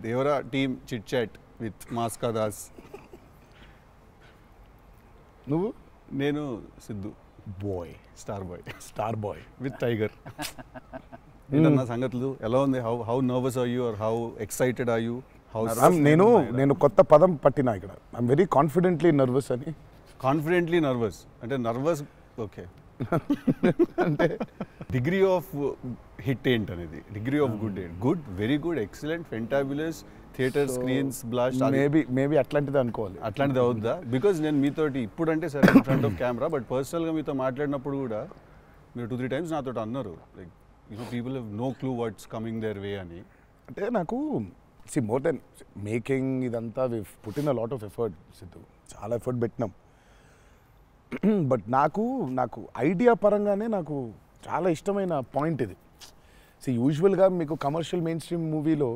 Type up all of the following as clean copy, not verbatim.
Devara team chit chat with Maska Das. నువ్వు? నేను Siddhu boy, star boy with tiger. ఏంటన్నా సంగతులు ఎలా ఉంది? How nervous are you or how excited are you? నేను కొత్త పదం పట్టినా ఇక్కడ. ఐఎమ్ వెరీ కాన్ఫిడెంట్లీ నర్వస్ అని. కాన్ఫిడెంట్లీ నర్వస్ అంటే నర్వస్ ఓకే. అంటే డిగ్రీ ఆఫ్ హిట్ ఏంటనేది, డిగ్రీ ఆఫ్ గుడ్ ఏంటి? Good, very good, excellent, fantabulous, theatre screens blast, maybe అట్లాంటిది అనుకోవాలి. అట్లాంటిది అవుద్దా? బికాజ్ నేను మీతోటి ఇప్పుడు అంటే సరే in front of camera, but పర్సనల్గా మీతో మాట్లాడినప్పుడు కూడా మీరు 2-3 times నాతో అన్నారు like people have no clue what's coming their way అని. అంటే నాకు మోర్ దెన్ మేకింగ్ ఇదంతా we put in a lot of effort Siddhu, చాలా ఎఫర్ట్ పెట్టినాం. బట్ నాకు ఐడియా పరంగానే నాకు చాలా ఇష్టమైన పాయింట్ ఇది. యూజువల్గా మీకు కమర్షియల్ మెయిన్ స్ట్రీమ్ మూవీలో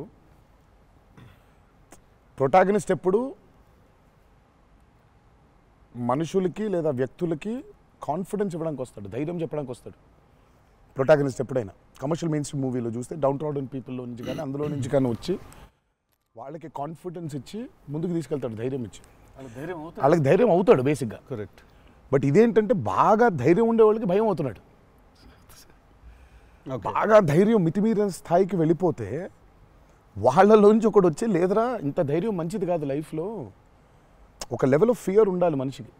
ప్రొటాగనిస్ట్ ఎప్పుడు మనుషులకి లేదా వ్యక్తులకి కాన్ఫిడెన్స్ ఇవ్వడానికి వస్తాడు, ధైర్యం చెప్పడానికి వస్తాడు ప్రొటాగనిస్ట్ ఎప్పుడైనా. కమర్షియల్ మెయిన్ స్ట్రీమ్ మూవీలో చూస్తే డౌన్ ట్రాడన్ పీపుల్లో నుంచి కానీ అందులో నుంచి కానీ వచ్చి వాళ్ళకి కాన్ఫిడెన్స్ ఇచ్చి ముందుకు తీసుకెళ్తాడు, ధైర్యం ఇచ్చి. వాళ్ళకి ధైర్యం అవుతాడు బేసిక్గా. కరెక్ట్. బట్ ఇదేంటంటే బాగా ధైర్యం ఉండే వాళ్ళకి భయం అవుతున్నాడు. బాగా ధైర్యం మితిమీరిన స్థాయికి వెళ్ళిపోతే వాళ్ళలోంచి ఒకటి వచ్చి లేదరా ఇంత ధైర్యం మంచిది కాదు లైఫ్లో, ఒక లెవెల్ ఆఫ్ ఫియర్ ఉండాలి మనిషికి.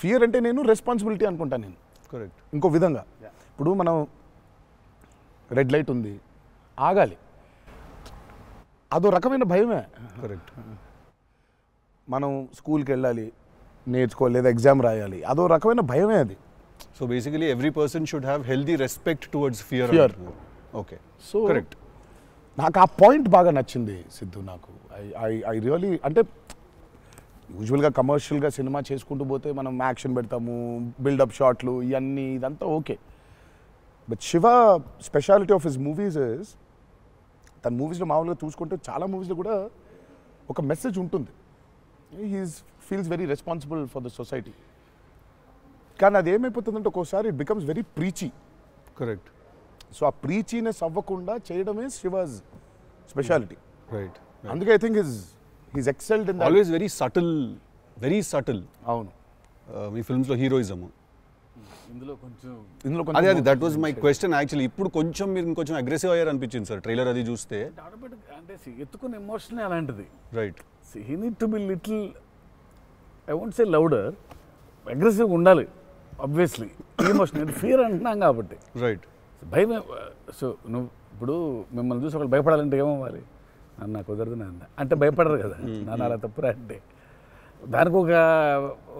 ఫియర్ అంటే నేను రెస్పాన్సిబిలిటీ అనుకుంటాను నేను. కరెక్ట్. ఇంకో విధంగా ఇప్పుడు మనం రెడ్ లైట్ ఉంది, ఆగాలి, అదో రకమైన భయమే. కరెక్ట్. మనం స్కూల్కి వెళ్ళాలి, నేర్చుకోవాలి, లేదా ఎగ్జామ్ రాయాలి, అదో రకమైన భయమే అది. So basically every person should have healthy respect towards fear. Okay. So correct. నాకు ఆ పాయింట్ బాగా నచ్చింది సిద్ధు. నాకు ఐ రియలీ అంటే యూజువల్గా కమర్షియల్గా సినిమా చేసుకుంటూ పోతే మనం యాక్షన్ పెడతాము, బిల్డప్ షాట్లు, ఇవన్నీ ఇదంతా okay. But Shiva speciality of his movies is, తన మూవీస్లో మామూలుగా చూసుకుంటే చాలా మూవీస్లో కూడా ఒక మెసేజ్ ఉంటుంది. Feels very responsible for the society. కానీ అది ఏమైపోతుందంటే ఒక్కోసారి it becomes very preachy. Correct. So ఆ ప్రీచీనెస్ అవ్వకుండా చేయడమే శివాజ్ స్పెషాలిటీ. రైట్. అందుకే I think he's excelled in always very subtle. అవును. మీ ఫిల్మ్స్లో హీరోయిజం ఇందులో అదే that was my question actually. ఇప్పుడు కొంచెం మీరు ఇంకొంచెం అగ్రెసివ్ అయ్యారు అనిపించింది సార్ ట్రైలర్ అది చూస్తే. అంటే ఎత్తుకున్న ఎమోషన్ అలాంటిది. Right. He need to be little, I won't say louder, అగ్రెసివ్గా ఉండాలి ఆబ్వియస్లీ. ఎమోషన్ ఫియర్ అంటున్నాం కాబట్టి. రైట్. భయం. సో నువ్వు ఇప్పుడు మిమ్మల్ని చూసి ఒకళ్ళు భయపడాలంటే ఏమవ్వాలి? నాకు కుదరదు నాన్న అంటే భయపడరు కదా, నాన్న అలా తప్పురా అంటే. దానికి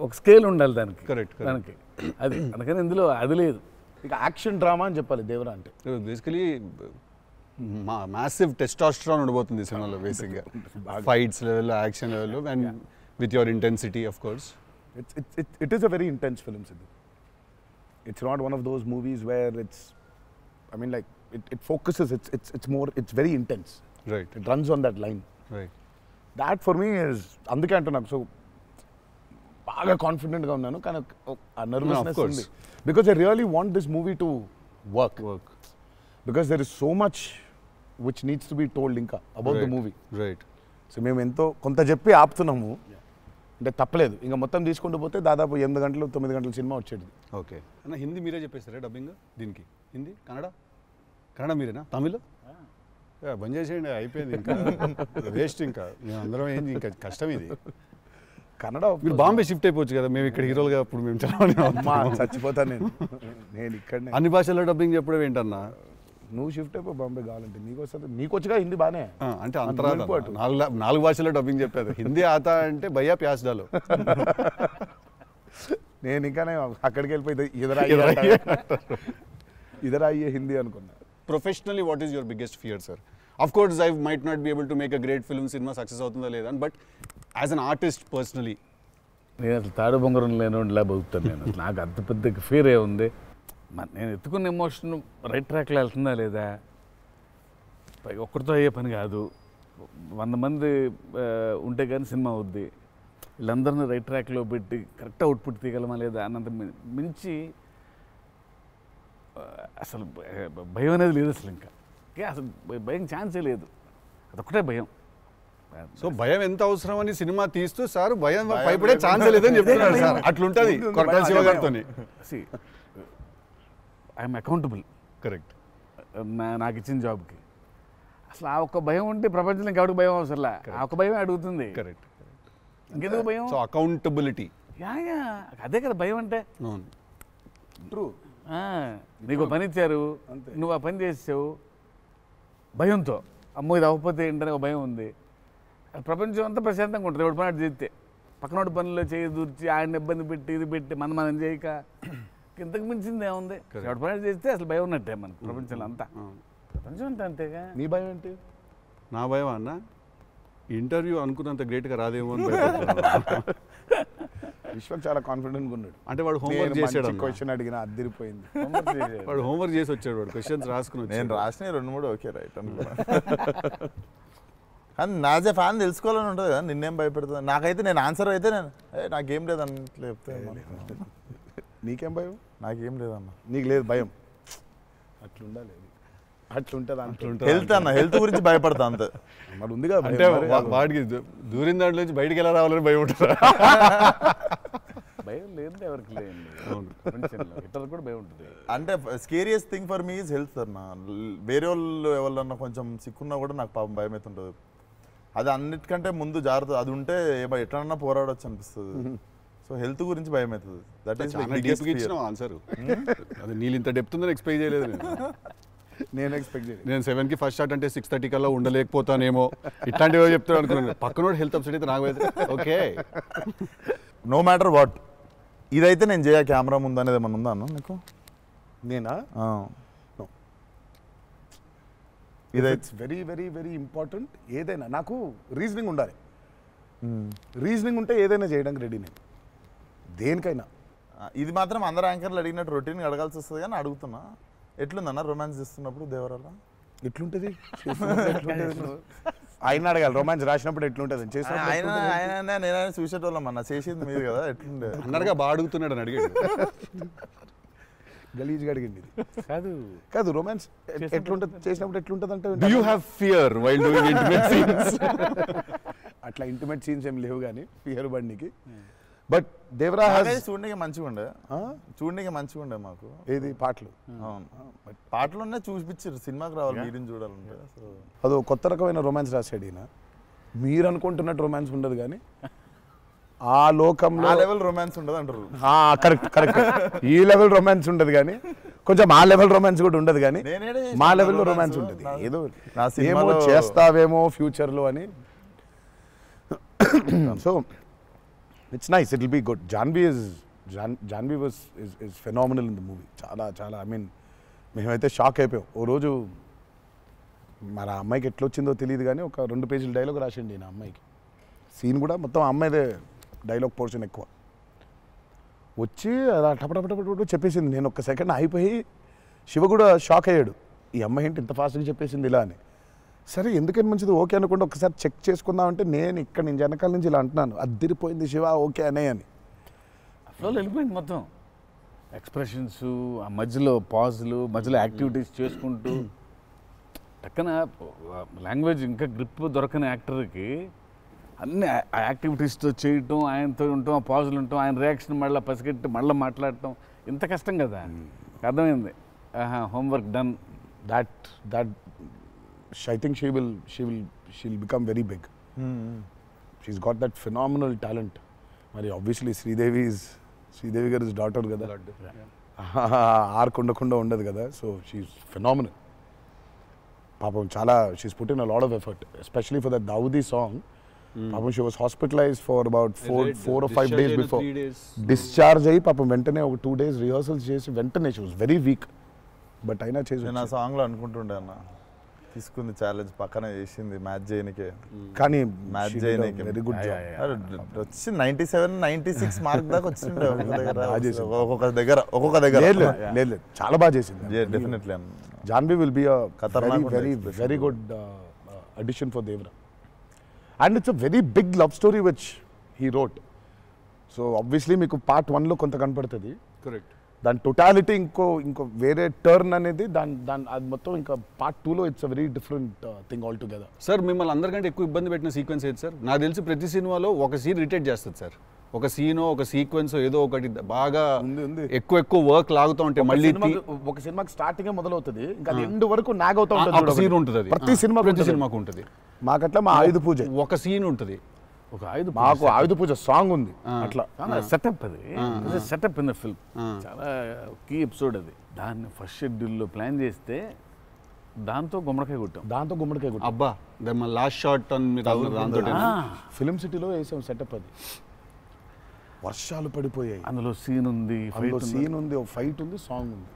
ఒక స్కేల్ ఉండాలి దానికి. కరెక్ట్. దానికి అది అందుకని ఇందులో అది లేదు. ఇక యాక్షన్ డ్రామా అని చెప్పాలి దేవరా అంటే. బేసికలీ మ్యాసివ్ టెస్టాస్టెరాన్ ఉండబోతుంది సినిమాలో బేసిక్గా, ఫైట్స్ లెవెల్లో, యాక్షన్ లెవెల్లో, and with your intensity of course. It is a very intense film, Sidhu. It's not one of those movies where it's, I mean, like it focuses. It's very intense. Right. It runs on that line. Right. That for me is అందుకే అంటున్నాను. So బాగా కాన్ఫిడెంట్గా ఉన్నాను, కానీ ఆ nervousness ఉంది. Because I really want this movie to work. Because there is so much which needs to be told ఇంకా about the movie. Right. So మేము ఎంతో కొంత చెప్పి ఆపుతున్నాము. అంటే తప్పలేదు, ఇంకా మొత్తం తీసుకుంటూ పోతే దాదాపు 8 గంటలు 9 గంటల సినిమా వచ్చేది. ఓకే అన్న, హిందీ మీరే చెప్పేస్తారా డబ్బింగ్ దీనికి? హిందీ, కన్నడ మీరేనా? తమిళ్ బంద్ చేసేయండి, అయిపోయింది ఇంకా వేస్ట్. ఇంకా మేము అందరం ఏంది, ఇంకా కష్టం ఇది. కన్నడ మీరు బాంబే షిఫ్ట్ అయిపోవచ్చు కదా, మేము ఇక్కడ హీరోలుగా అప్పుడు మేము చచ్చిపోతాను నేను ఇక్కడనే. అన్ని భాషల్లో డబ్బింగ్ చెప్పడం ఏంటన్నా? నువ్వు షిఫ్ట్ అయిపో బాంబే కావాలంటే, నీకు వస్తుంది, నీకు వచ్చుగా హిందీ బాగానే. అంటే అంతరా 4 భాషల్లో డబ్బింగ్ చెప్పారు. హిందీ ఆతా అంటే భయ్యా ప్యాస్ డాలో. నేను ఇంకానే అక్కడికి వెళ్ళిపోయి ఇదరా అయ్యే హిందీ అనుకున్నా. Professionally what is your biggest fear sir? Of course I might not be able to make a great film, cinema success అవుతుందా లేదా, but as an artist personally నేను అసలు తాడు బొంగరం లేనిలా బతుకుతాను నేను. నాకు అంత పెద్ద ఫియర్ ఏముంది? నేను ఎత్తుకున్న ఎమోషన్ రైట్ ట్రాక్లో వెళ్తుందా లేదా? ఒక్కరితో అయ్యే పని కాదు, 100 మంది ఉంటే కానీ సినిమా అవుద్ది. వీళ్ళందరినీ రైట్ ట్రాక్లో పెట్టి కరెక్ట్ అవుట్పుట్ తీయగలమా లేదా అన్నంత మించి అసలు భయం అనేది లేదు అసలు. ఇంకా అసలు భయం ఛాన్సే లేదు, అదొక్కటే భయం. సో భయం ఎంత అవసరం అని సినిమా తీస్తూ సార్ భయం భయపడే ఛాన్స్ లేదని చెప్తున్నాడు సార్. అట్లుంటది కొరటాల శివ గారితో. I'm accountable. కరెక్ట్. నాకు ఇచ్చిన జాబ్కి అసలు ఆ ఒక్క భయం ఉంటే ప్రపంచంలో ఇంకెవరికి భయం అవసరంలా. ఆ ఒక్క భయం అడుగుతుంది. కరెక్ట్. ఇంకెందుకు భయం? So accountability. యా అదే కదా భయం అంటే. ట్రూ. నీకు పని ఇచ్చారు, నువ్వు ఆ పని చేసావు భయంతో, అమ్మో ఇది అవ్వకపోతే ఏంటనే ఒక భయం ఉంది. ప్రపంచం అంతా ప్రశాంతంగా ఉంటుంది ఎవరి పని చేస్తే. పక్కనోటి పనుల్లో చేయి దూర్చి ఆయన ఇబ్బంది పెట్టి ఇది పెట్టి మనం చేయక ఇంతకు మించింది ఏముంది? ఎవరి పని చేస్తే అసలు భయం ఉన్నట్టే మనకు ప్రపంచంలో అంతా. ప్రపంచం అంతా అంతేగా. నీ భయం ఏంటి? నా భయం అన్న ఇంటర్వ్యూ అనుకున్నంత గ్రేట్గా రాదేమో అని భయపడుతున్నాను. విశ్వక్ చాలా కాన్ఫిడెంట్గా ఉన్నాడు. అంటే వాడు హోంవర్క్ చేసాడు. క్వశ్చన్ అడిగిన అదిరిపోయింది. వాడు హోంవర్క్ చేసి వచ్చాడు. వాడు క్వశ్చన్స్ రాసుకుని వచ్చాడు. నేను రాసిన 2-3 ఓకే రైట్ అనుకున్నా. కానీ నాజ్ ఏ ఫ్యాన్ తెలుసుకోవాలని ఉంటుంది కదా, నిన్నేం భయపెడుతుంది. నాకైతే నేను ఆన్సర్ అయితే నాకేం లేదన్న చెప్తే. నీకేం భయం? నాకేం లేదన్న. నీకు లేదు భయం? అట్లుండాలి. అట్లుంటుంది. హెల్త్ అన్న, హెల్త్ గురించి భయపడతా అంతే. మరి ఉంది కదా. అంటే వాడికి దూరిన దాంట్లో నుంచి బయటికి ఎలా రావాలని భయం ఉంటుంది. భయం లేదు ఎవరికి లేదండి. ఇతరులకు కూడా భయం ఉంటుంది. అంటే scariest thing for me is health అన్న. వేరే వాళ్ళు ఎవరన్నా కొంచెం సిక్కున్నా కూడా నాకు పాపం భయం అవుతుంటుంది. అది అన్నిటికంటే ముందు జాగ్రత్త. అది ఉంటే ఎట్లన్నా పోరాడొచ్చు అనిపిస్తుంది. సో హెల్త్ గురించి భయం అవుతుంది. That is answer. అది నీళ్ళు ఇంత డెప్త్ ఉందని ఎక్స్పెక్ట్ చేయలేదు నేను ఎక్స్పెక్ట్ చేయలేదు. నేను 7కి ఫస్ట్ షాట్ అంటే 6:30 కల్లా ఉండలేకపోతానేమో ఇట్లాంటివి చెప్తాను అనుకున్నాను. పక్కనోడు హెల్త్ అప్సెట్ అయితే నాకు ఓకే. నో మ్యాటర్ వాట్ ఇదైతే నేను చేయ కెమెరా ముందు అనేది ఏమన్నా ఉందా అన్న నీకు? నేనా? ఇదైతే వెరీ వెరీ వెరీ ఇంపార్టెంట్. ఏదైనా నాకు రీజనింగ్ ఉండాలి. రీజనింగ్ ఉంటే ఏదైనా చేయడానికి రెడీ నేను, దేనికైనా. ఇది మాత్రం అందరు యాంకర్లు అడిగినట్టు రొటీన్ అడగాల్సి వస్తుంది. కానీ అడుగుతున్నా, ఎట్లుందన్న రొమాన్స్ చేస్తున్నప్పుడు దేవరాల? ఎట్లుంటుంది? ఆయన అడగాలి. రొమాన్స్ రాసినప్పుడు ఎట్లుంటుంది? ఆయన నేనైనా చూసేటోళ్ళం అన్న, చేసింది మీరు కదా, ఎట్లుండే అన్నట్టుగా బాగా అడుగుతున్నాడు అని అడిగాడు. గలీజ్గా అడిగింది. కాదు కాదు రొమాన్స్ ఎట్లుంటుంది చేసినప్పుడు ఎట్లుంటుంది అంటే, Do you have fear while doing intimate scenes? అట్లా ఇంటిమేట్ సీన్స్ ఏం లేవు కానీ ఫియర్ బండికి. బట్ దేవరా చూడడానికి మంచిగా ఉండే, చూడడానికి మంచిగా ఉండే మాకు. ఏది పాటలు? అవును, పాటలున్నా చూపించారు. సినిమాకి రావాలి మీరిని చూడాలంటే. సో అదో కొత్త రకమైన రొమాన్స్ రాశాడు ఈయన. మీరు అనుకుంటున్నట్టు రొమాన్స్ ఉండదు కానీ ఆ లోకంలో ఆ లెవెల్ రొమాన్స్ ఉండదు అంటారు. Correct correct. ఈ లెవెల్ రొమాన్స్ ఉండదు కానీ కొంచెం ఆ లెవెల్ రొమాన్స్ కూడా ఉండదు కానీ మా లెవెల్లో రొమాన్స్ ఉంటుంది. ఏదో ఏమో చేస్తావేమో ఫ్యూచర్లో అని. So it's nice, it will be good. Janhvi is phenomenal in the movie. చాలా చాలా ఐ మీన్ మేమైతే షాక్ అయిపోయాం. ఓ రోజు మరి ఆ అమ్మాయికి ఎట్లా వచ్చిందో తెలియదు కానీ ఒక 2 పేజీల డైలాగ్ రాసిండి నా అమ్మాయికి. సీన్ కూడా మొత్తం అమ్మాయిదే డైలాగ్ పోర్షన్ ఎక్కువ. వచ్చి అలా టపటపటపట చెప్పేసింది. నేను ఒక్క సెకండ్ అయిపోయి శివ కూడా షాక్ అయ్యాడు. ఈ అమ్మాయి ఏంటి ఇంత ఫాస్ట్గా చెప్పేసింది ఇలా అని. సరే ఎందుకని మంచిది ఓకే అనుకుంటే ఒకసారి చెక్ చేసుకుందామంటే నేను వెనకాల నుంచి ఇలా అంటున్నాను, అద్దిరిపోయింది శివ ఓకే అనే అని. ఫ్లోలో వెళ్ళిపోయింది మొత్తం. ఎక్స్ప్రెషన్స్, ఆ మధ్యలో పాజులు, మధ్యలో యాక్టివిటీస్ చేసుకుంటూ టక్కన లాంగ్వేజ్ ఇంకా గ్రిప్ దొరకని యాక్టర్కి అన్ని ఆ యాక్టివిటీస్తో చేయటం, ఆయనతో ఉండటం, ఆ పాజులు ఉండటం, ఆయన రియాక్షన్ మళ్ళీ పసిగట్టి మళ్ళీ మాట్లాడటం ఇంత కష్టం కదా. అర్థమైంది. Homework done. That I think she'll become very big. She's got that phenomenal talent. మరి obviously శ్రీదేవి గారి డాటర్ కదా, ఆర్క్ ఉండకుండా ఉండదు కదా. So she's phenomenal. పాపం చాలా she's put in a lot of effort, especially for that Daavudi song. పాపం she was hospitalised for about 4 or 5 days before. Discharge అయ్యి పాపం వెంటనే ఒక 2 days రిహర్సల్స్ చేసి వెంటనే she was very weak. But అయినా చేసి నేను ఆ సాంగ్లో అనుకుంటుండే అన్న, తీసుకుంది ఛాలెంజ్ పక్కన చేసింది మ్యాచ్ చేయనికే. కానీ మ్యాచ్ చేయనికే వెరీ గుడ్ జాబ్. వచ్చి 97, 96 మార్క్ దాకా వచ్చిండే ఒక్కొక్క దగ్గర. లేదు చాలా బాగా చేసింది. Definitely Janhvi will be very good addition for Devara. And it's a very big love story which he wrote. So obviously మీకు పార్ట్ 1లో కొంత కనపడుతుంది. కరెక్ట్. దాని టోటాలిటీ ఇంకో వేరే టర్న్ అనేది దాని అది మొత్తం ఇంకా పార్ట్ 2లో it's a very different thing all together. Sir మిమ్మల్ని అందరికంటే ఎక్కువ ఇబ్బంది పెట్టిన సీక్వెన్స్ ఏది సార్? నాకు తెలిసి ప్రతి సినిమాలో ఒక సీన్ రిటేట్ చేస్తుంది సార్. ఒక సీనో ఒక సీక్వెన్స్ ఏదో ఒకటి బాగా ఎక్కువ వర్క్ లాగుతూ ఉంటే మళ్ళీ ఒక సినిమాకి స్టార్టింగ్ మొదలవుతుంది ఇంకా ఎండ్ వరకు నాగవుతూ ఉంటుంది. సీన్ ఉంటుంది, ప్రతి సినిమాకు ఉంటుంది. మాకట్లా మా ఆయుధ పూజ ఒక సీన్ ఉంటుంది, ఒక ఆయుధ మాకు ఆయుధ పూజ సాంగ్ ఉంది. అట్లా సెటప్ అది సెటప్ ఇన్ ద ఫిల్మ్ చాలా కీ ఎపిసోడ్ అది. దాన్ని ఫస్ట్ షెడ్యూల్లో ప్లాన్ చేస్తే దాంతో గుమ్మడికాయ కొట్టాం. అబ్బా లాస్ట్ షాట్ దాంతో ఫిలిం సిటీలో వేసాం సెటప్. అది వర్షాలు పడిపోయాయి, అందులో సీన్ ఉంది, ఫైట్ ఉంది, సాంగ్ ఉంది.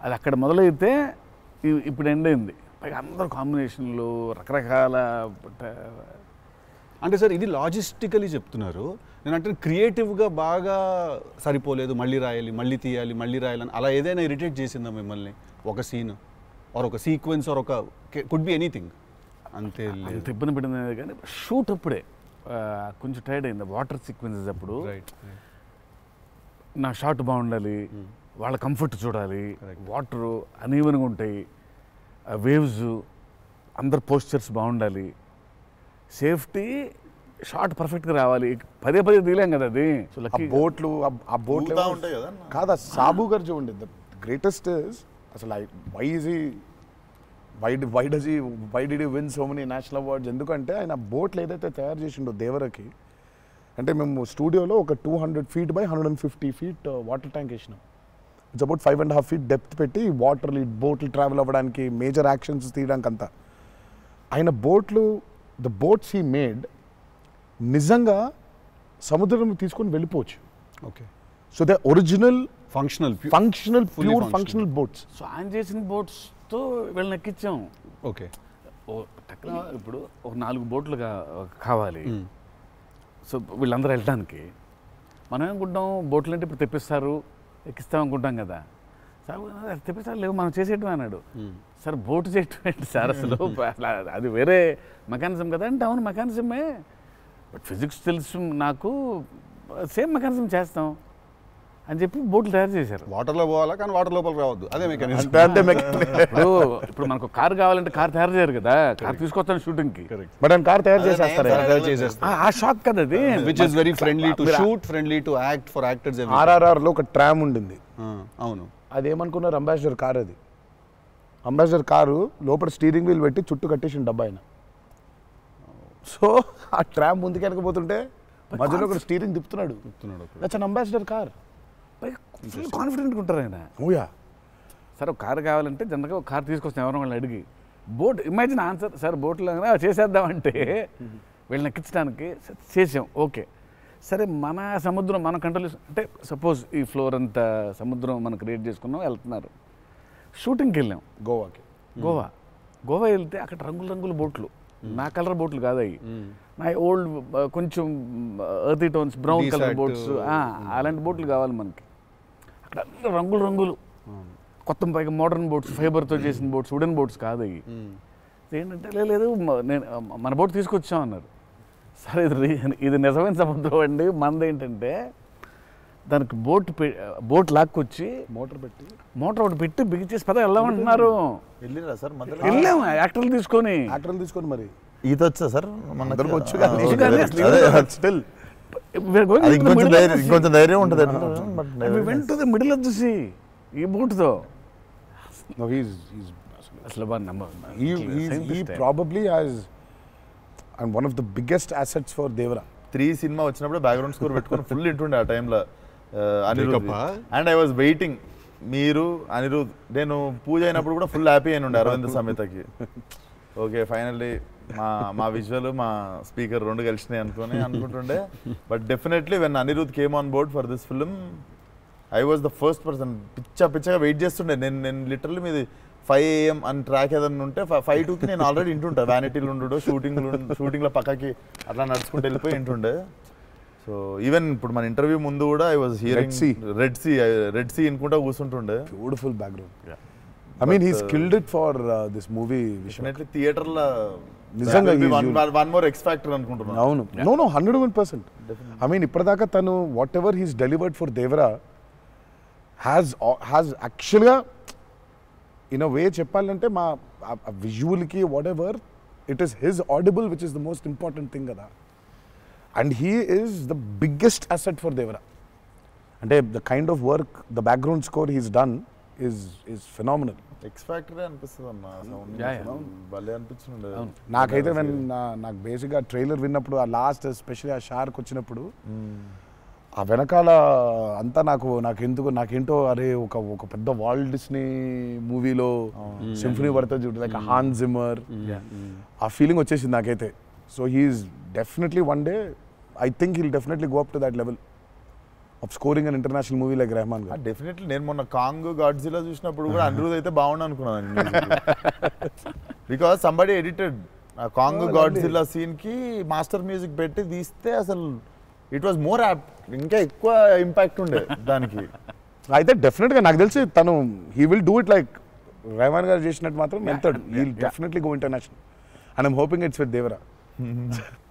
అది అక్కడ మొదలైతే ఇప్పుడు ఎండ్ అయింది. పైగా అందరూ కాంబినేషన్లు రకరకాల. అంటే సార్ ఇది లాజిస్టికలీ చెప్తున్నారు, నేను అంటే క్రియేటివ్గా బాగా సరిపోలేదు, మళ్ళీ రాయాలి, మళ్ళీ తీయాలి, మళ్ళీ రాయాలని అలా ఏదైనా ఇరిటేట్ చేసిందా మిమ్మల్ని? ఒక సీన్ ఆర్ ఒక సీక్వెన్స్ ఆర్ ఒక కుడ్ బి ఎనీథింగ్ అంతే అంత ఇబ్బంది పడింది. కానీ షూట్ అప్పుడే కొంచెం టైర్డ్ అయింది. వాటర్ సీక్వెన్సెస్ అప్పుడు నా షాట్ బాగుండాలి, వాళ్ళ కంఫర్ట్ చూడాలి, వాటరు అనీవెన్గా ఉంటాయి, వేవ్స్, అందరు పోస్చర్స్ బాగుండాలి, సేఫ్టీ షాట్ పర్ఫెక్ట్గా రావాలి. పదే తీలేం కదా అది. బోట్లు ఉంటాయి కదా కాదా? సాబు గారు చూడండి, ద గ్రేటెస్ట్ అసలు why did you win so many national awards? ఎందుకంటే ఆయన బోట్లు ఏదైతే తయారు చేసిండో దేవరకి, అంటే మేము స్టూడియోలో ఒక 200 feet by 150 feet water tank వేసినాం. ఇట్స్ అబౌట్ 5.5 feet డెప్త్ పెట్టి బోట్లు ట్రావెల్ అవ్వడానికి, మేజర్ యాక్షన్స్ తీయడానికి అంతా. ఆయన ద బోట్స్ హీ మేడ్ నిజంగా సముద్రం తీసుకొని వెళ్ళిపోవచ్చు. Okay, so they original functional pure functional boats. So ఆయన చేసిన బోట్స్తో వీళ్ళని ఎక్కించాం. ఓకే, ఇప్పుడు ఒక 4 బోట్లు కావాలి. సో వీళ్ళందరూ వెళ్ళడానికి మనం ఏమనుకుంటాం, బోట్లు అంటే ఇప్పుడు తెప్పిస్తారు, ఎక్కిస్తాం అనుకుంటాం కదా. సార్ తెప్పిస్తారు, లేవు మనం చేసేయటం అన్నాడు. సార్ బోటు చేయటం ఏంటి సార్ అసలు? అది వేరే మెకానిజం కదా అంటే, అవును మెకానిజమే, బట్ ఫిజిక్స్ తెలుసు నాకు, సేమ్ మెకానిజం చేస్తాం అని చెప్పి బోట్లు తయారు చేశారు. వాటర్లో పోవాలా కానీ వాటర్ లోపలికి రావద్దు, అదే మెకానిజం. ఇప్పుడు మనకు కార్ కావాలంటే కార్ తయారు చేయరు కదా, కార్ తీసుకొస్తాను షూటింగ్కి, బట్ ఆయన కార్ తయారు చేసేస్తారు. ఆ షాక్ కదా అది, which is very friendly to shoot, friendly to act for actors. RRRలో ఒక ట్రామ్ ఉండింది. అవును, అదేమనుకున్నారు, అంబాసిడర్ కార్. అది అంబాసిడర్ కారు లోపల స్టీరింగ్ వీల్ పెట్టి చుట్టూ కట్టేసిన డబ్బా ఆయన. సో ఆ ట్రామ్ ముందుకు వెనకపోతుంటే మధ్యలో ఒక స్టీరింగ్ తిప్పుతున్నాడు. That's an Ambassador car. కాన్ఫిడెంట్గా ఉంటారు ఆయన. ఓయా, సార్ ఒక కారు కావాలంటే జనరల్గా ఒక కారు తీసుకొస్తాం ఎవరైనా వాళ్ళని అడిగి. బోట్ ఇమాజిన్ ఆన్సర్, సార్ బోట్లో చేసేద్దామంటే వీళ్ళని ఎక్కించడానికి చేసాం. ఓకే, సరే మన సముద్రం మన కంట్రోల్ అంటే సపోజ్ ఈ ఫ్లోర్ అంతా సముద్రం మనం క్రియేట్ చేసుకున్నాం, వెళ్తున్నారు. షూటింగ్కి వెళ్ళాం గోవా వెళ్తే అక్కడ రంగుల బోట్లు, నా కలర్ బోట్లు కాదు అవి, నా ఓల్డ్ కొంచెం ఎర్తీ టోన్స్ బ్రౌన్ కలర్ బోట్స్, అలాంటి బోట్లు కావాలి మనకి. అక్కడ రంగులు కొత్త పైగా మోడర్న్ బోట్స్, ఫైబర్తో చేసిన బోట్స్, వుడెన్ బోట్స్ కాదు అవి. ఏంటంటే లేదు నేను మన బోట్ తీసుకొచ్చాం అన్నారు. సరే ఇది నిజమైన సముద్రం అండి, మనది ఏంటంటే దానికి బోట్ లాక్కొచ్చి మోటార్ ఒకటి పెట్టి బిగించేసి పద వెళ్దామంటున్నారు. వెళ్ళిరా సార్? వెళ్ళాము యాక్టర్లు తీసుకొని మరి ఈత వచ్చా సార్? వచ్చు, ఇంకొంచెం ధైర్యం ఉంటుంది. వెంట మిడిల్ ఆఫ్ ది సీ ఈ బోట్తో అసలు probably as and one of the biggest assets for Devara. 3 cinema వచ్చినప్పుడు బ్యాక్గ్రౌండ్ స్కోర్ పెట్టుకొని ఫుల్ ఇంటుండే ఆ టైంలో Anirudh. And I was waiting, మీరు అనిరుద్ నేను పూజ అయినప్పుడు కూడా ఫుల్ హ్యాపీ అయిన ఉండే అరవింద్ సమేతకి. ఓకే ఫైనల్లీ మా విజువల్ మా స్పీకర్ 2 కలిసినాయి అనుకుంటుండే. But definitely when Anirudh came on board for this film I was the first person. పిచ్చగా వెయిట్ చేస్తుండే. నేను లిటరల్లీ మీది 5 AM అని ట్రాక్ ఏదన్నా ఉంటే 5:02కి నేను ఆల్రెడీ ఇంటుంటా. వ్యానిటీలు ఉండు, షూటింగ్లో పక్కకి అట్లా నడుచుకుంటూ వెళ్ళిపోయి ఇంటుండే. సో ఈవెన్ ఇప్పుడు మన ఇంటర్వ్యూ ముందు కూడా I was hearing Red Sea అనుకుంటా కూర్చుంటుండే. Beautiful background. I mean he skilled it for this movie. Definitely థియేటర్లో నిజంగా వన్ మోర్ ఎక్స్ ఫ్యాక్టర్ అనుకుంటున్నాను. అవును, నో 101%. ఐ మీన్ ఇప్పటిదాకా తను whatever he's delivered for Devara has యాక్చువల్గా ఇన్ అ వే చెప్పాలంటే మా విజువల్కి whatever it is his audible which is the most important thing కదా. And he is the biggest asset for Devara. అంటే the kind of work the background score he's done is phenomenal. X factory అనిపిస్తుంది అన్న sound భలే అనిపించింది. నాకైతే నాకు బేసిక్గా trailer విన్నప్పుడు ఆ లాస్ట్ ఎస్పెషల్లీ ఆ షార్క్ వచ్చినప్పుడు ఆ వెనకాల అంతా నాకేంటో అరే ఒక పెద్ద వాల్ట్ డిస్నీ మూవీలో సింఫనీ పడుతుంది చూడు, లైక్ హాన్ జిమ్మర్, ఆ ఫీలింగ్ వచ్చేసింది నాకైతే. So he's definitely one day I think he'll definitely go up to that level of scoring an international movie like Rahman garu. Definitely నేను మొన్న కాంగ్ గాడ్జిలా చూసినప్పుడు కూడా అనిరుద్ అయితే బాగుండు అనుకున్నాను. బికాస్ సంబడి ఎడిటెడ్ ఆ కాంగ్ గాడ్జిలా సీన్ కి మాస్టర్ మ్యూజిక్ పెట్టి తీస్తే అసలు ఇట్ వాజ్ మోర్ యాప్ట్, ఇంకా ఎక్కువ ఇంపాక్ట్ ఉండే దానికి. అయితే డెఫినెట్గా నాకు తెలిసి తను he will do it like Rahman garu చేసినట్టు మాత్రం వెళ్తాడు. He will definitely go international and I'm hoping it's with Devara.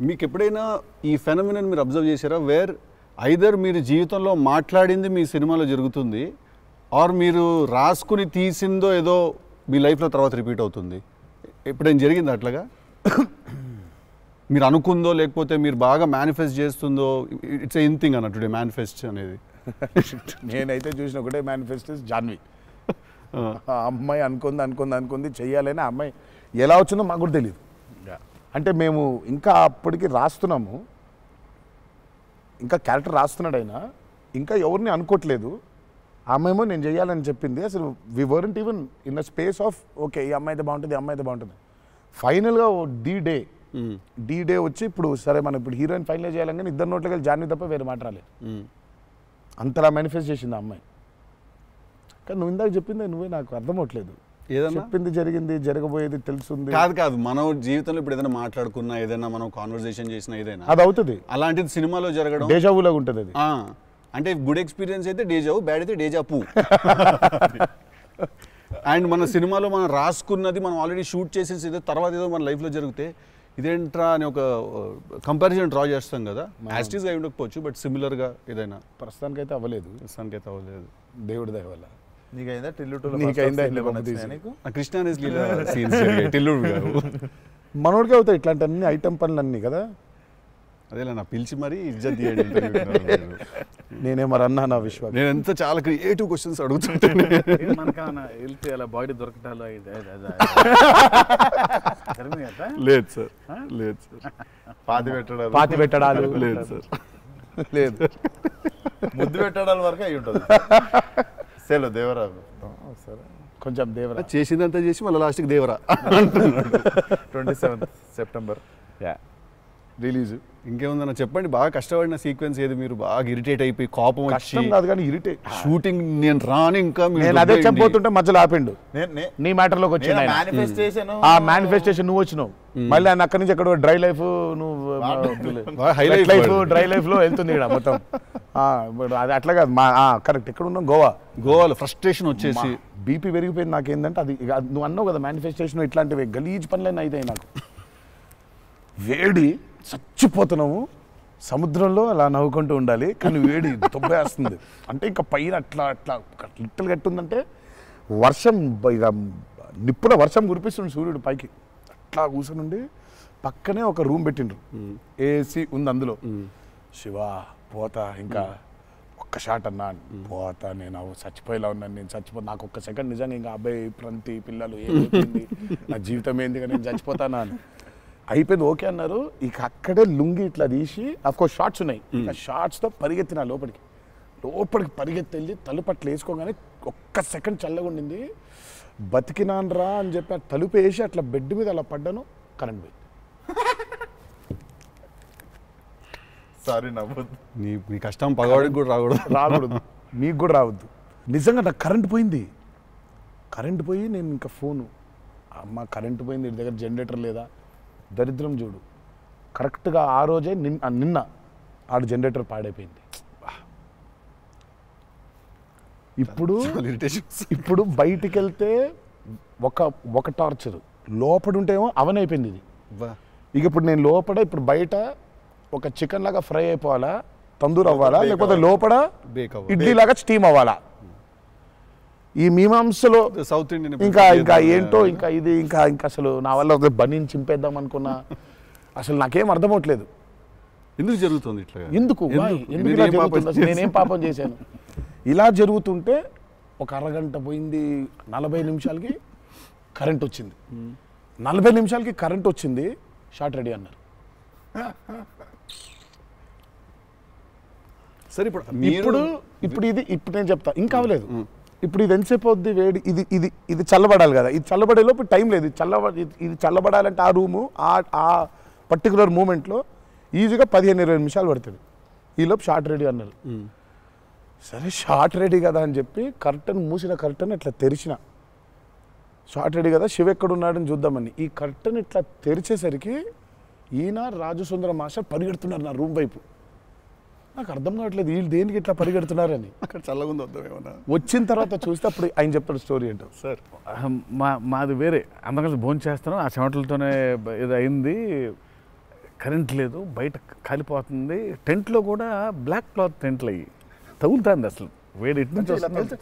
మీకు ఎప్పుడైనా ఈ ఫెనమినన్ మీరు అబ్జర్వ్ చేశారా, వేర్ ఐదర్ మీరు జీవితంలో మాట్లాడింది మీ సినిమాలో జరుగుతుంది, ఆర్ మీరు రాసుకుని తీసిందో ఏదో మీ లైఫ్లో తర్వాత రిపీట్ అవుతుంది? ఎప్పుడైనా జరిగింది అట్లాగా? మీరు అనుకుందో లేకపోతే మీరు బాగా మేనిఫెస్ట్ చేస్తుందో? ఇట్స్ ఎ థింగ్ అన్న టుడే మేనిఫెస్ట్ అనేది. నేనైతే చూసిన ఒకటే మేనిఫెస్టో జాన్వి. ఆ అమ్మాయి అనుకుంది చెయ్యాలని. ఆ అమ్మాయి ఎలా వచ్చిందో మాకు కూడా తెలియదు. అంటే మేము ఇంకా అప్పటికి రాస్తున్నాము, ఇంకా క్యారెక్టర్ రాస్తున్నాడు అయినా ఇంకా ఎవరిని అనుకోవట్లేదు. ఆ అమ్మాయేమో నేను చెయ్యాలని చెప్పింది. అసలు we weren't even in the space of okay ఈ అమ్మాయి అయితే బాగుంటుంది, ఈ అమ్మాయి అయితే బాగుంటుంది. ఫైనల్గా డి డే వచ్చి ఇప్పుడు సరే మనం ఇప్పుడు హీరోయిన్ ఫైనల్ చేయాలని ఇద్దరు నోట్లకి వెళ్ళి జాన్వి తప్ప వేరే మాట రాలేదు. అంతలా మేనిఫెస్ట్ చేసింది ఆ అమ్మాయి. కానీ నువ్వు ఇందాక చెప్పింది నువ్వే నాకు అర్థం అవట్లేదు. చెప్పింది జరిగింది, జరగబోయేది తెలుసుంది. కాదు మనం జీవితంలో ఇప్పుడు ఏదైనా మాట్లాడుకున్నా, ఏదైనా మనం కాన్వర్సేషన్ చేసినా, ఏదైనా అది అవుతుంది. అలాంటిది సినిమాలో జరగడం డేజావులాగా ఉంటుంది అది. అంటే గుడ్ ఎక్స్పీరియన్స్ అయితే డేజావు, బ్యాడ్ అయితే డేజాపు. అండ్ మన సినిమాలో మనం రాసుకున్నది మనం ఆల్రెడీ షూట్ చేసేసి ఏదో తర్వాత ఏదో మన లైఫ్లో జరిగితే ఇదేంట్రా అని ఒక కంపారిజన్ డ్రా చేస్తాం కదా. యాస్టీస్గా అయి ఉండకపోవచ్చు, బట్ సిమిలర్గా ఏదైనా. ప్రస్తుతానికైతే అవ్వలేదు. దేవుడి దయ వల్ల. నీకైందా కృష్ణ టిల్లుడు మనోడికి అవుతాయి ఇట్లాంటి అన్ని ఐటమ్ పనులు అన్నీ కదా. అదేలా నా పిలిచి మరీ ఇజ్జత్ తీయండి. నేనే మరి అన్నా నా విశ్వాసం. నేను ఎంత చాలా క్రియేటివ్ క్వశ్చన్స్ అడుగుతుంటాను. అలా బాడీ దొరకటాలు లేదు సార్, లేదు సార్. పాతి పెట్టడాలు లేదు సార్, లేదు. ముద్దు పెట్టడాల వరకు అయి ఉంటుంది. సెలవు దేవరా సరే కొంచెం దేవరా చేసిందంతా చేసి మళ్ళీ లాస్ట్కి దేవరా 27th September రిలీజ్. ఇంకేముందన్న చెప్పండి. బాగా కష్టపడిన సీక్వెన్స్ ఏది? మీరు బాగా ఇరిటేట్ అయిపోయి కోపం కష్టం కాదు కానీ ఇరిటేట్. షూటింగ్ నేను రాను ఇంకా నేను అదే చెప్పబోతుంటే మధ్యలో ఆపిండు. నీ మ్యాటర్లోకి వచ్చింది. ఆ మేనిఫెస్టేషన్ నువ్వు వచ్చినావు, మళ్ళీ ఆయన అక్కడి నుంచి ఎక్కడ డ్రై లైఫ్ డ్రై లైఫ్ లో వెళ్తుంది ఇక్కడ మొత్తం. అది అట్లా కాదు. కరెక్ట్. ఎక్కడ ఉన్నాం? గోవాలో ఫ్రస్ట్రేషన్ వచ్చేసి బీపీ పెరిగిపోయింది. నాకేందంటే అది నువ్వు అన్నావు కదా మేనిఫెస్టేషన్ ఇట్లాంటివి గలీజ్ పనులన్నీ అయితే నాకు వేడి చచ్చిపోతున్నాము. సముద్రంలో అలా నవ్వుకుంటూ ఉండాలి కానీ వేడి దొబ్బేస్తుంది. అంటే ఇంకా పైన అట్లా లిట్టలు కట్టుందంటే వర్షం ఇక నిప్పున వర్షం కురిపిస్తుంది సూర్యుడు పైకి. అట్లా కూర్చొని పక్కనే ఒక రూమ్ పెట్టిండ్రు, ఏసీ ఉంది అందులో. శివా పోతా ఇంకా ఒక్క షాట్ అన్నా పోతా, నేను చచ్చిపోయేలా ఉన్నాను, నేను చచ్చిపోతా. నాకు ఒక్క సెకండ్ నిజంగా ఇంకా అబ్బాయి ప్రంతి పిల్లలు ఏమైంది నా జీవితం ఏంది నేను చచ్చిపోతానా అని అయిపోయింది. ఓకే అన్నారు. ఇక అక్కడే లుంగి ఇట్లా తీసి అఫ్కోర్స్ షార్ట్స్ ఉన్నాయి, ఆ షార్ట్స్తో పరిగెత్తిన లోపలికి పరిగెత్తి వెళ్ళి తలుపు అట్లా వేసుకోగానే ఒక్క సెకండ్ చల్లగా ఉండింది. బతికినాన్రా అని చెప్పి ఆ తలుపు వేసి అట్లా బెడ్ మీద అలా పడ్డాను. కరెంట్ పోయింది. సారీ నవ్వద్దు. నీ కష్టం పగవాడికి కూడా రాకూడదు, మీకు కూడా రావద్దు. నిజంగా నాకు కరెంట్ పోయింది. కరెంట్ పోయి నేను ఇంకా ఫోను, అమ్మ కరెంట్ పోయింది, ఇంటి దగ్గర జనరేటర్ లేదా? దరిద్రం చూడు, కరెక్ట్గా ఆ రోజే నిన్న ఆడు జనరేటర్ పాడైపోయింది. ఇప్పుడు బయటికి వెళ్తే ఒక టార్చర్, లోపల ఉంటేమో అవన్ అయిపోయింది ఇది. ఇక ఇప్పుడు నేను లోపల ఇప్పుడు బయట ఒక చికెన్ లాగా ఫ్రై అయిపోవాలా, తందూరు అవ్వాలా, లేకపోతే లోపల ఇడ్లీ లాగా స్టీమ్ అవ్వాలా. ఈ మీమాంసలో సౌత్ ఇండియన్ ఇంకా ఏంటో ఇంకా ఇది ఇంకా అసలు నా వల్ల ఒక బనీని చింపేద్దాం అనుకున్నా అసలు నాకేం అర్థమవట్లేదు. ఎందుకు జరుగుతుంది ఇట్లా? ఎందుకు ఇలా జరుగుతుంది? అసలు నేనేం పాపం చేశాను? ఇలా జరుగుతుంటే ఒక అరగంట పోయింది, 40 నిమిషాలకి కరెంట్ వచ్చింది. 40 నిమిషాలకి కరెంట్ వచ్చింది, షార్ట్ రెడీ అన్నారు. సరే ఇప్పుడు నేను చెప్తా, ఇంకా అవ్వలేదు. ఇప్పుడు ఇది ఎంతసేపు అవుద్ది వేడి? ఇది చల్లబడాలి కదా, ఇది చల్లబడే లోపు టైం లేదు. ఇది చల్లబడాలంటే ఆ రూము ఆ పర్టికులర్ మూమెంట్లో ఈజీగా 15-20 నిమిషాలు పడుతుంది. ఈలోపు షార్ట్ రెడీ అన్నారు. సరే షార్ట్ రెడీ కదా అని చెప్పి మూసిన కర్టన్ ఇట్లా తెరిచిన. షార్ట్ రెడీ కదా, శివ ఎక్కడున్నాడని చూద్దామని ఈ కర్టన్ ఇట్లా తెరిచేసరికి ఈయన రాజు సుందర మాస్టర్ పరిగెడుతున్నారు నా రూమ్ వైపు. నాకు అర్థం కావట్లేదు వీళ్ళు దేనికి ఇట్లా పరిగెడుతున్నారని. అక్కడ చల్లగా ఉంది వద్దాం ఏమన్నా. వచ్చిన తర్వాత చూస్తే అప్పుడు ఆయన చెప్తాడు స్టోరీ ఏంటో. సార్ మాది వేరే, అందరం కలిసి భోజనం చేస్తాను, ఆ చెమటలతోనే ఇది అయింది. కరెంట్ లేదు, బయట కాలిపోతుంది. టెంట్లో కూడా బ్లాక్ క్లాత్ టెంట్లు అయ్యి తగులుతుంది, అసలు వేడి ఇటు నుంచి వస్తుంది.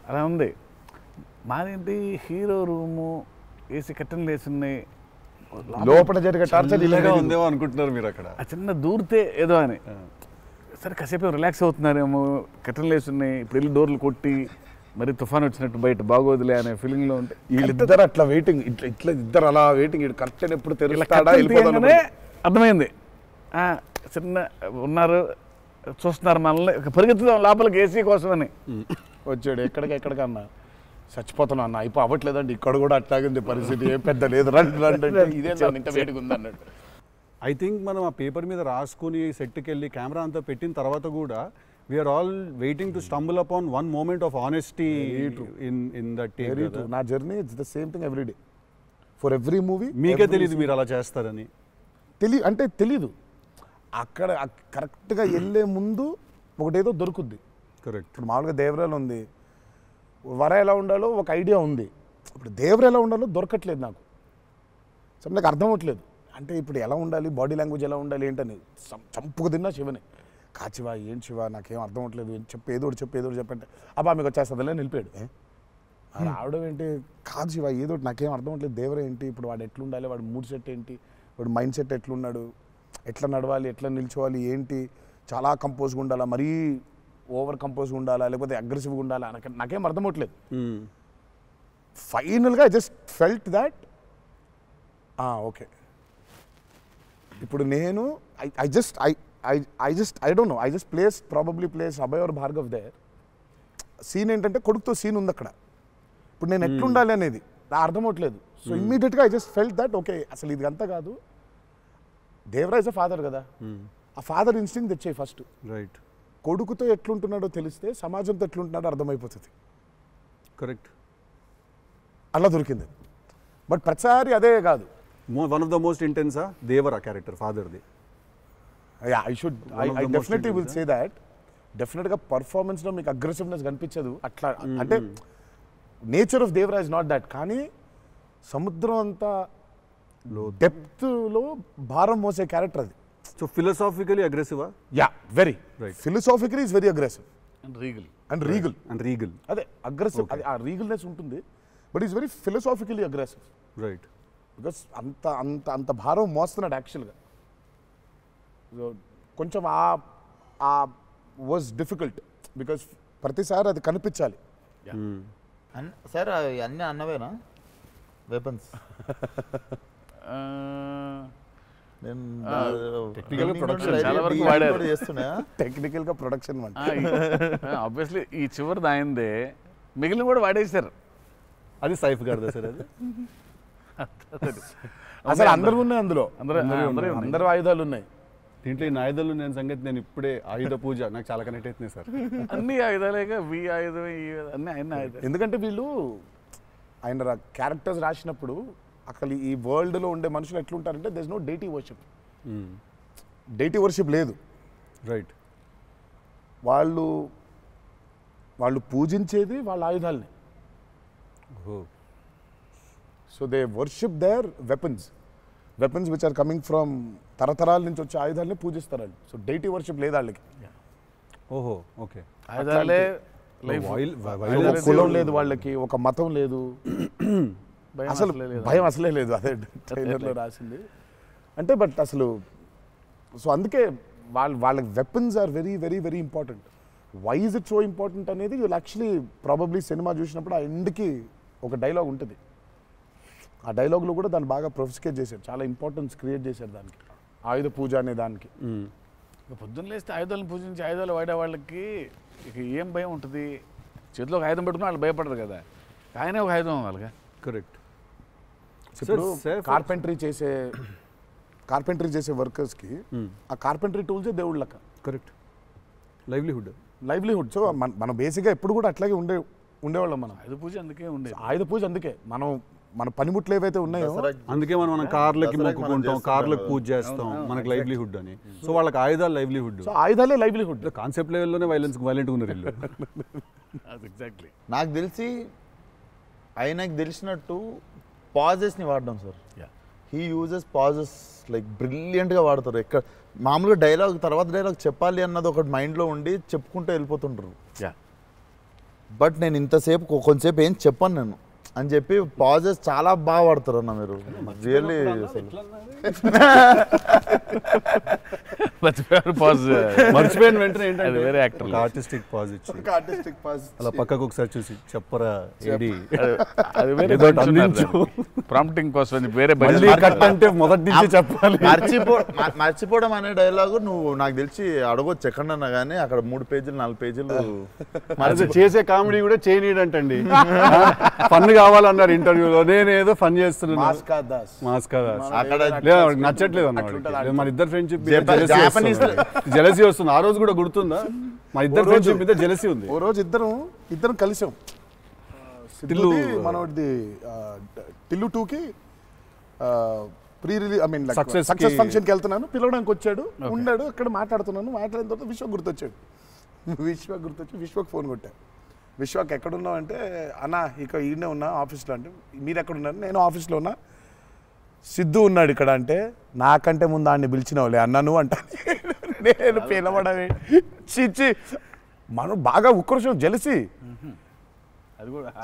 అలా ఉంది. మాదేంటి హీరో రూము, ఏసీ కట్టెలు వేసి ఉన్నాయి, లోపల జరిగే టార్చర్ ఇలాగా ఉందేమో అనుకుంటున్నారు మీరు అక్కడ. ఆ చిన్న దూరితే ఏదో అని. సరే కాసేపు రిలాక్స్ అవుతున్నారేమో, కట్టెలు వేసి ఉన్నాయి, ఇప్పుడు వెళ్ళి డోర్లు కొట్టి మరి తుఫాన్ వచ్చినట్టు బయట బాగోదులే అనే ఫీలింగ్లో ఉంటే వీళ్ళిద్దరు అట్లా వెయిటింగ్, ఇట్లా ఇద్దరు అలా వెయిటింగ్. కర్టెన్ ఎప్పుడు తెరుస్తాడా అర్థమైంది. చిన్న ఉన్నారు, చూస్తున్నారు మనల్ని, పరిగెత్తుదాం లోపలికి ఏసీ కోసం అని వచ్చాడు. ఎక్కడికన్నా చచ్చిపోతున్నా అన్న, అయిపో అవ్వట్లేదండి, ఇక్కడ కూడా అట్లాగింది పరిస్థితి, ఏం పెద్ద లేదు, రండి ఇదే ఇంత వేడిగా ఉంది అన్నట్టు. ఐ థింక్ మనం ఆ పేపర్ మీద రాసుకుని సెట్కి వెళ్ళి కెమెరా అంతా పెట్టిన తర్వాత కూడా we're all waiting to stumble upon one moment of honesty in that take. నా journey it's the same thing every day for every movie. మీకే తెలియదు మీరు అలా చేస్తారని? తెలీదు. అక్కడ కరెక్ట్గా వెళ్ళే ముందు ఒకటేదో దొరుకుద్ది. కరెక్ట్. ఇప్పుడు మామూలుగా దేవరాలు ఉంది, వర ఎలా ఉండాలో ఒక ఐడియా ఉంది. ఇప్పుడు దేవర ఎలా ఉండాలో దొరకట్లేదు నాకు. సో నాకు అర్థం అవ్వట్లేదు. అంటే ఇప్పుడు ఎలా ఉండాలి, బాడీ లాంగ్వేజ్ ఎలా ఉండాలి ఏంటని చంపుకు తిన్నా శివని. కాచివా ఏం శివ నాకేం అర్థం అవ్వట్లేదు, ఏదో చెప్పంటే అబ్బా మీకు వచ్చేస్తుందిలే నిలిపాడు. రావడం ఏంటి, కాదు శివ ఏదో నాకేం అర్థం అవ్వట్లేదు, దేవర ఏంటి, ఇప్పుడు వాడు ఎట్లుండాలి, వాడు మూడ్ సెట్ ఏంటి, వాడు మైండ్ సెట్ ఎట్లున్నాడు, ఎట్లా నడవాలి, ఎట్లా నిల్చోవాలి ఏంటి, చాలా కంపోజ్గా ఉండాలా, మరీ ఓవర్ కంపోజ్గా ఉండాలా, లేకపోతే అగ్రెసివ్గా ఉండాలా, నాకేం అర్థం అవ్వట్లేదు. ఫైనల్గా I just felt that okay ఇప్పుడు నేను I don't know, I just probably place Abhay or Bhargav there. Scene ఏంటంటే కొడుకుతో సీన్ ఉంది అక్కడ. ఇప్పుడు నేను ఎట్లుండాలి అనేది నా అర్థం అవ్వట్లేదు. సో ఇమ్మీడియట్గా I just felt that okay అసలు ఇది అంతా కాదు, దేవరాజ్ ఫాదర్ కదా, ఆ ఫాదర్ ఇన్స్టింక్ట్ తెచ్చాయి ఫస్ట్. రైట్. కొడుకుతో ఎట్లుంటున్నాడో తెలిస్తే సమాజంతో ఎట్లుంటున్నాడో అర్థమైపోతుంది. కరెక్ట్. అలా దొరికింది. బట్ ప్రతిసారి అదే కాదు. వన్ ఆఫ్ ద మోస్ట్ ఇంటెన్సా దేవరా క్యారెక్టర్ ఫాదర్ది. I definitely will say that. డెఫినెట్గా పర్ఫార్మెన్స్లో మీకు అగ్రెసివ్నెస్ కనిపించదు అట్లా. అంటే nature of Devara is not that. కానీ సముద్రం అంతా డెప్త్లో భారం మోసే క్యారెక్టర్ అది. సో ఫిలసాఫికలీ అగ్రెసివా? Yeah, very right. Philosophically is very aggressive and regal. అదే అగ్రెసివ్, అది ఆ రీగల్నెస్ ఉంటుంది. But is very philosophically aggressive. Right. Because అంత భారం మోస్తున్నాడు యాక్చువల్గా. కొంచెం ఆ వాజ్ డిఫికల్ట్ బికాస్ ప్రతిసారి అది కనిపించాలి. సార్ అన్నీ అన్నవేనా వెపన్స్? టెక్నికల్గా ప్రొడక్షన్ ఆబ్వియస్లీ ఈ చివరిది ఆయనదే, మిగిలిన కూడా వాడేశారు. అది సైఫ్ గారిదా సార్? అది అసలు అందరూ ఉన్నాయి అందులో, అందరూ ఆయుధాలు ఉన్నాయి దీంట్లో. ఈ ఆయుధాలు నేను సంగతి నేను ఇప్పుడే ఆయుధ పూజ నాకు చాలా కనెక్ట్ అవుతున్నాయి సార్. అన్ని ఆయుధాలేగా, వి ఆయుధం అన్ని ఆయన ఆయుధాలు. ఎందుకంటే వీళ్ళు ఆయన క్యారెక్టర్స్ రాసినప్పుడు అసలు ఈ వరల్డ్లో ఉండే మనుషులు ఎట్లుంటారంటే there is no deity worship. Deity worship లేదు. రైట్. వాళ్ళు పూజించేది వాళ్ళ ఆయుధాలని. So they worship their weapons which are coming from తరతరాల నుంచి వచ్చే ఆయుధాలని పూజిస్తారు వాళ్ళు. సో డైటీ వర్షిప్ లేదు వాళ్ళకి. ఓహో, ఓకే. ఆయుధాలే ఒక కులం లేదు వాళ్ళకి, ఒక మతం లేదు, అసలు భయం అసలే లేదు. అదే ట్రైలర్లో రాసింది అంటే. బట్ అసలు సో అందుకే వాళ్ళకి weapons are very very very important. Why is it so important అనేది వీళ్ళు యాక్చువల్లీ ప్రాబబ్లీ సినిమా చూసినప్పుడు ఆ ఎండ్కి ఒక డైలాగ్ ఉంటుంది. ఆ డైలాగ్లో కూడా దాన్ని బాగా ప్రొఫిసికేట్ చేశారు, చాలా ఇంపార్టెన్స్ క్రియేట్ చేశారు దానికి, ఆయుధ పూజ అనే దానికి. ఇక పొద్దున్న లేస్తే ఆయుధాలను పూజించి ఆయుధాలు వాడే వాళ్ళకి ఇక ఏం భయం ఉంటుంది? చేతిలో ఒక ఆయుధం పెట్టుకుని వాళ్ళు భయపడరు కదా, ఆయనే ఒక ఆయుధం వాళ్ళగా. కరెక్ట్. ఇప్పుడు కార్పెంటరీ చేసే వర్కర్స్కి ఆ కార్పెంటరీ టూల్సే దేవుళ్ళ లెక్క. కరెక్ట్. లైవ్లీహుడ్. సో మనం బేసిక్గా ఎప్పుడు కూడా అట్లాగే ఉండేవాళ్ళం. మనం ఆయుధ పూజ అందుకే ఉండేది. ఆయుధ పూజ అందుకే మన పనిముట్లు ఏవైతే ఉన్నాయో అందుకే మనం కార్లకి మొక్కుకుంటాం, కార్లకు పూజ చేస్తాం, మనకు లైవ్లీహుడ్ అని. సో వాళ్ళకి ఆయుధాలు లైవ్లీహుడ్. సో ఆయుధాలే లైవ్లీహుడ్. కాన్సెప్ట్ లెవెల్లోనే వైలెంట్ ఉన్నారు వీళ్ళు. ఎగ్జాక్ట్లీ. నాకు తెలిసి ఆయనకు తెలిసినట్టు పాజెస్ని వాడడం sir. He uses pauses like బ్రిలియంట్గా వాడతారు. ఎక్కడ మామూలుగా డైలాగ్ తర్వాత డైలాగ్ చెప్పాలి అన్నది ఒకటి మైండ్లో ఉండి చెప్పుకుంటూ వెళ్ళిపోతుంటారు. బట్ నేను ఇంతసేపు కొంతసేపు ఏం చెప్పాను నేను అని చెప్పి పాజెస్ చాలా బాగా వాడతారు అన్న మీరు. రియల్లీ మర్చిపోయిన వెంటనే అది వేరే యాక్టర్ ఆర్టిస్టిక్ పాజ్ ఇచ్చి అలా పక్కకు ఒకసారి చూసి చెప్పరా ఏడి అది వేరే ప్రాంప్టింగ్ కోసం వేరే కట్ అంటే మొదటి నుంచి చెప్పాలి. మర్చిపోవడం అనే డైలాగు నువ్వు నాకు తెలిసి అడగొచ్చు ఎక్కడన్నా కానీ అక్కడ 3 పేజీలు 4 పేజీలు చేసే కామెడీ కూడా చేయనీడంటండి. ఫన్ కావాలన్నారు ఇంటర్వ్యూలో, నేనేదో ఫన్ చేస్తున్నాను. అక్కడ నచ్చట్లేదు అన్నమాట. మన ఇద్దరు ఫ్రెండ్షిప్ జెలసీ వస్తుంది. ఆ రోజు కూడా గుర్తుందా? మా ఇద్దరు ఫ్రెండ్షిప్ మీద జెలసీ ఉంది. ఓ రోజు ఇద్దరం కలిసాం. మనది టిల్లు 2కి pre release I mean success ఫంక్షన్కి వెళ్తున్నాను, పిలవడానికి వచ్చాడు, ఉన్నాడు అక్కడ, మాట్లాడుతున్నాను. మాట్లాడిన తర్వాత విశ్వక్ గుర్తొచ్చి విశ్వక్ ఫోన్ కొట్టా. విశ్వక్ ఎక్కడున్నావు అంటే, అన్న ఇక ఈయనే ఉన్నా ఆఫీస్లో. అంటే మీరు ఎక్కడున్నారు? నేను ఆఫీస్లో ఉన్నా. సిద్ధు ఉన్నాడు ఇక్కడ అంటే, నాకంటే ముందు ఆయన్ని పిలిచినవులే అన్నాను అంట. నేను పిలవడమే చిచ్చి. మనం బాగా ఉక్రోషం, జెలసీ.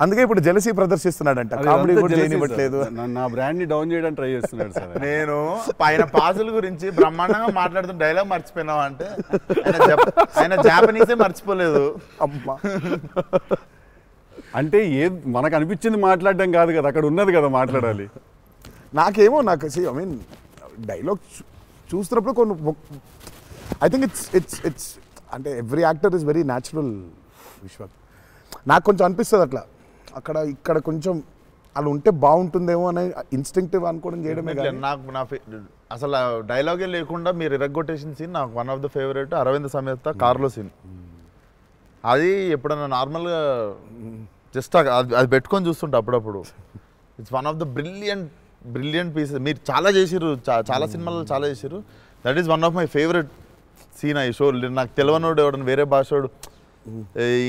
అందుకే ఇప్పుడు జెలసీ ప్రదర్శిస్తున్నాడంట. కామెడీ కూడా చేయనివ్వట్లేదు. నా బ్రాండ్ ని డౌన్ చేయడానికి ట్రై చేస్తున్నాడు సార్. నేను ఆయన పాజుల గురించి బ్రహ్మాండంగా మాట్లాడుతున్న డైలాగ్ మర్చిపోయినావా అంటే, ఆయన జాపనీసే మర్చిపోలేదు. అమ్మా అంటే మనకు అనిపించింది మాట్లాడడం కాదు కదా, అక్కడ ఉన్నది కదా మాట్లాడాలి. నాకేమో ఐ మీన్ డైలాగ్ చూస్తున్నప్పుడు కొన్ని ఐ థింక్ ఇట్స్ అంటే every actor is very natural. Vishwak నాకు కొంచెం అనిపిస్తుంది అట్లా, అక్కడ ఇక్కడ కొంచెం అలా ఉంటే బాగుంటుందేమో అనే ఇన్స్టింక్టివ్ అనుకోవడం చేయడమే. నాకు అసలు డైలాగే లేకుండా మీరు ఇరగ్గొట్టేసిన సీన్ నాకు one of the favourite. Aravinda Sametha కార్లో సీన్. అది ఎప్పుడన్నా నార్మల్గా జస్ట్ అది పెట్టుకొని చూస్తుంటా అప్పుడప్పుడు. It's one of the brilliant pieces. మీరు చాలా చేసిర్రు, చాలా సినిమాలు చాలా చేసిర్రు. That is one of my favourite scene. ఈ షో నాకు తెలియనోడు ఎవడన్నా, వేరే భాషోడు,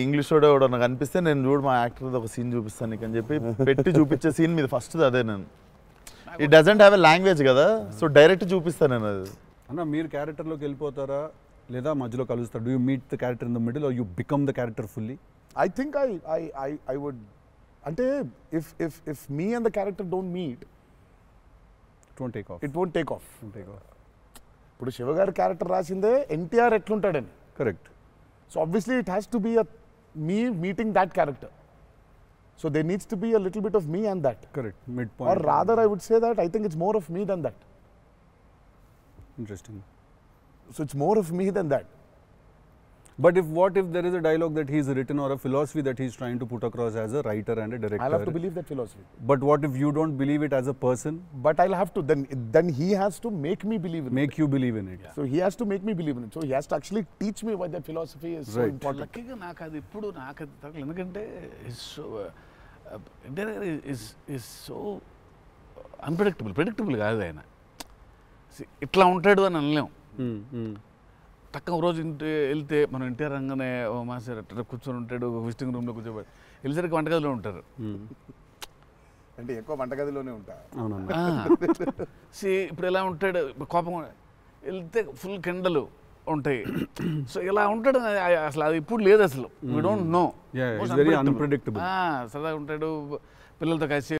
ఇంగ్లీష్ వాడు ఎవడో నాకు అనిపిస్తే, నేను చూడు మా యాక్టర్ ఒక సీన్ చూపిస్తాను నీకు అని చెప్పి పెట్టి చూపించే సీన్ మీద ఫస్ట్ అదే. నేను it doesn't have a language కదా, సో డైరెక్ట్ చూపిస్తాను నేను. అది అన్న మీరు క్యారెక్టర్లోకి వెళ్ళిపోతారా లేదా మధ్యలో కలుస్తారు? Do you meet the character in the middle or you become the character fully? I think I would, అంటే if me and the character don't meet, it won't take off. ఇప్పుడు శివగారి క్యారెక్టర్ రాసిందే ఎన్టీఆర్ ఎట్లుంటాడని. Correct. So obviously it has to be me meeting that character. So there needs to be a little bit of me and that. Correct. Midpoint. Or rather I would say that I think it's more of me than that. Interesting. So it's more of me than that. But what if there is a dialogue that he's written or a philosophy that he's trying to put across as a writer and a director? I'll have to believe that philosophy. But what if you don't believe it as a person? But I'll have to, then he has to make me believe in it. Make you believe in it. Yeah. So he has to make me believe in it. So he has to actually teach me why that philosophy is so important. లక్కీగా నాకు అది ఇప్పుడు నాకు అది తగ్గలేదు. ఎందుకంటే is so predictable కాదు ఆయన. ఇట్లా ఉంటాడు అని అనలేం. తక్కువ రోజు వెళ్తే మనం ఎన్టీఆర్ రంగానే ఓ మాస్టర్ అట్లా కూర్చొని ఉంటాడు, విజిటింగ్ రూమ్లో కూర్చోబెట్టి, వెళ్ళేసరికి వంటగదిలో ఉంటారు. అంటే ఎక్కువ వంటగదిలోనే ఉంటా. ఇప్పుడు ఎలా ఉంటాడు, కోపం వెళ్తే ఫుల్ కెండలు, ఉంటాయి. సో ఇలా ఉంటాడు అసలు అది ఇప్పుడు లేదు అసలు. We don't know. Yeah, it's very unpredictable. సరదాగా ఉంటాడు, పిల్లలతో కలిసి